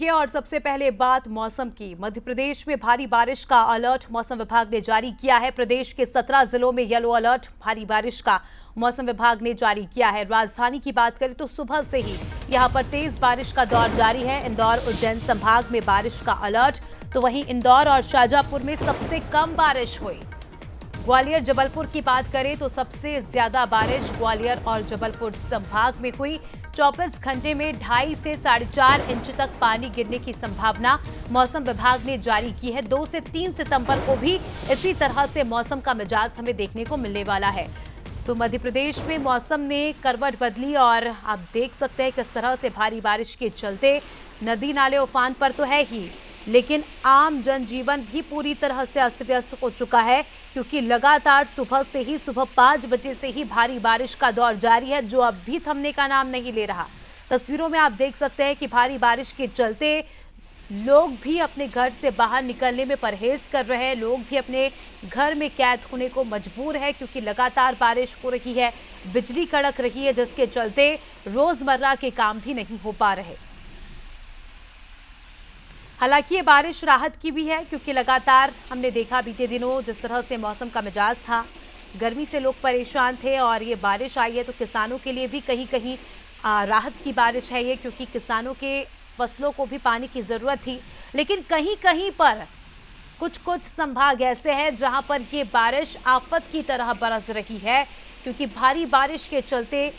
देखिए और सबसे पहले बात मौसम की। मध्य प्रदेश में भारी बारिश का अलर्ट मौसम विभाग ने जारी किया है। प्रदेश के 17 जिलों में येलो अलर्ट भारी बारिश का मौसम विभाग ने जारी किया है। राजधानी की बात करें तो सुबह से ही यहां पर तेज बारिश का दौर जारी है। इंदौर उज्जैन संभाग में बारिश का अलर्ट, तो वहीं इंदौर और शाजापुर में सबसे कम बारिश हुई। ग्वालियर जबलपुर की बात करें तो सबसे ज्यादा बारिश ग्वालियर और जबलपुर संभाग में हुई। 24 घंटे में 2.5 से 4.5 इंच तक पानी गिरने की संभावना मौसम विभाग ने जारी की है। 2 से 3 सितंबर को भी इसी तरह से मौसम का मिजाज हमें देखने को मिलने वाला है। तो मध्य प्रदेश में मौसम ने करवट बदली और आप देख सकते हैं किस तरह से भारी बारिश के चलते नदी नाले उफान पर तो है ही, लेकिन आम जनजीवन भी पूरी तरह से अस्त व्यस्त हो चुका है, क्योंकि लगातार सुबह 5 बजे से ही भारी बारिश का दौर जारी है, जो अब भी थमने का नाम नहीं ले रहा। तस्वीरों में आप देख सकते हैं कि भारी बारिश के चलते लोग भी अपने घर से बाहर निकलने में परहेज कर रहे हैं। लोग भी अपने घर में कैद होने को मजबूर है, क्योंकि लगातार बारिश हो रही है, बिजली कड़क रही है, जिसके चलते रोजमर्रा के काम भी नहीं हो पा रहे। हालांकि ये बारिश राहत की भी है, क्योंकि लगातार हमने देखा बीते दिनों जिस तरह से मौसम का मिजाज था, गर्मी से लोग परेशान थे और ये बारिश आई है तो किसानों के लिए भी कहीं कहीं राहत की बारिश है ये, क्योंकि किसानों के फसलों को भी पानी की ज़रूरत थी। लेकिन कहीं कहीं पर कुछ संभाग ऐसे हैं जहां पर ये बारिश आफत की तरह बरस रही है, क्योंकि भारी बारिश के चलते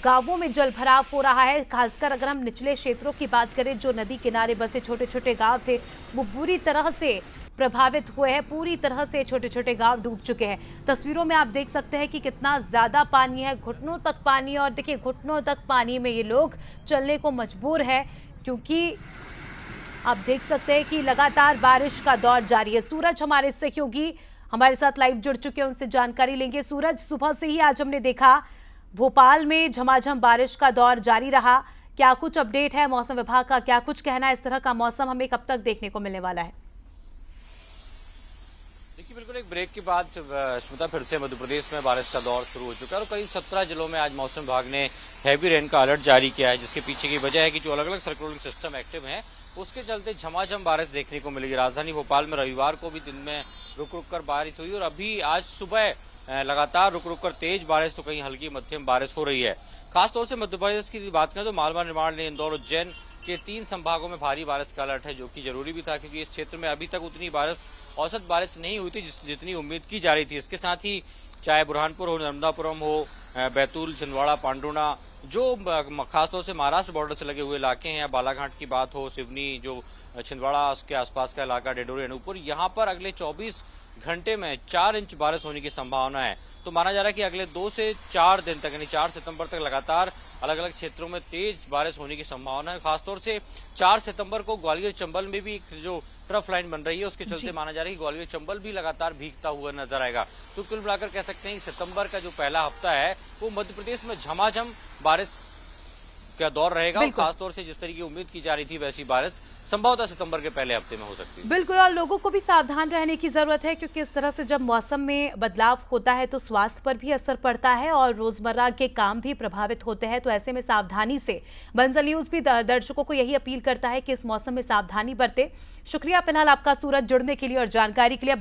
गांवों में जलभराव हो रहा है। खासकर अगर हम निचले क्षेत्रों की बात करें, जो नदी किनारे बसे छोटे छोटे गांव थे वो बुरी तरह से प्रभावित हुए हैं। पूरी तरह से छोटे छोटे गांव डूब चुके हैं। तस्वीरों में आप देख सकते हैं कि कितना ज्यादा पानी है, घुटनों तक पानी। और देखिए घुटनों तक पानी में ये लोग चलने को मजबूर है, क्योंकि आप देख सकते हैं कि लगातार बारिश का दौर जारी है। सूरज हमारे सहयोगी हमारे साथ लाइव जुड़ चुके हैं, उनसे जानकारी लेंगे। सूरज, सुबह से ही आज हमने देखा भोपाल में झमाझम बारिश का दौर जारी रहा, क्या कुछ अपडेट है मौसम विभाग का? क्या कुछ कहना है, इस तरह का मौसम हमें कब तक देखने को मिलने वाला है? देखिए, बिल्कुल एक ब्रेक के बाद स्मिता फिर से मध्य प्रदेश में बारिश का दौर शुरू हो चुका है और करीब 17 जिलों में आज मौसम विभाग ने हैवी रेन का अलर्ट जारी किया है, जिसके पीछे की वजह है कि जो अलग अलग सर्कुलेटिंग सिस्टम एक्टिव हैं उसके चलते झमाझम बारिश देखने को मिलेगी। राजधानी भोपाल में रविवार को भी दिन में रुक रुक कर बारिश हुई और अभी आज सुबह लगातार रुक रुक कर तेज बारिश तो कहीं हल्की मध्यम बारिश हो रही है। खासतौर से मध्य प्रदेश की बात करें तो मालवा निर्माण ने इंदौर उज्जैन के 3 संभागों में भारी बारिश का अलर्ट है, जो कि जरूरी भी था, क्योंकि इस क्षेत्र में अभी तक उतनी औसत बारिश नहीं हुई थी जितनी उम्मीद की जा रही थी। इसके साथ ही चाहे बुरहानपुर हो, नर्मदापुरम हो, बैतूल, छिंदवाड़ा, पांडुना, जो खासतौर से महाराष्ट्र बॉर्डर से लगे हुए इलाके हैं, या बालाघाट की बात हो, सिवनी, जो छिंदवाड़ा उसके आसपास का इलाका, डेडोरी, अनूपपुर, यहाँ पर अगले 24 घंटे में 4 इंच बारिश होने की संभावना है। तो माना जा रहा है कि अगले 2 से 4 दिन तक यानी 4 सितंबर तक लगातार अलग अलग क्षेत्रों में तेज बारिश होने की संभावना है। खासतौर से 4 सितंबर को ग्वालियर चंबल में भी जो ट्रफ लाइन बन रही है उसके चलते माना जा रहा है कि ग्वालियर चंबल भी लगातार भीगता हुआ नजर आएगा। तो कुल मिलाकर कह सकते हैं कि सितंबर का जो पहला हफ्ता है वो मध्य प्रदेश में झमाझम बारिश का दौर रहेगा और खासतौर से जिस तरीके की उम्मीद की जा रही थी वैसी बारिश संभवतः सितंबर के पहले हफ्ते में हो सकती है। बिल्कुल, और लोगों को भी सावधान रहने की जरूरत है, क्योंकि इस तरह से जब मौसम में बदलाव होता है तो स्वास्थ्य पर भी असर पड़ता है और रोजमर्रा के काम भी प्रभावित होते हैं। तो ऐसे में सावधानी से बंसल न्यूज भी दर्शकों को यही अपील करता है कि इस मौसम में सावधानी बरते। शुक्रिया फिलहाल आपका सूरज जुड़ने के लिए और जानकारी के लिए।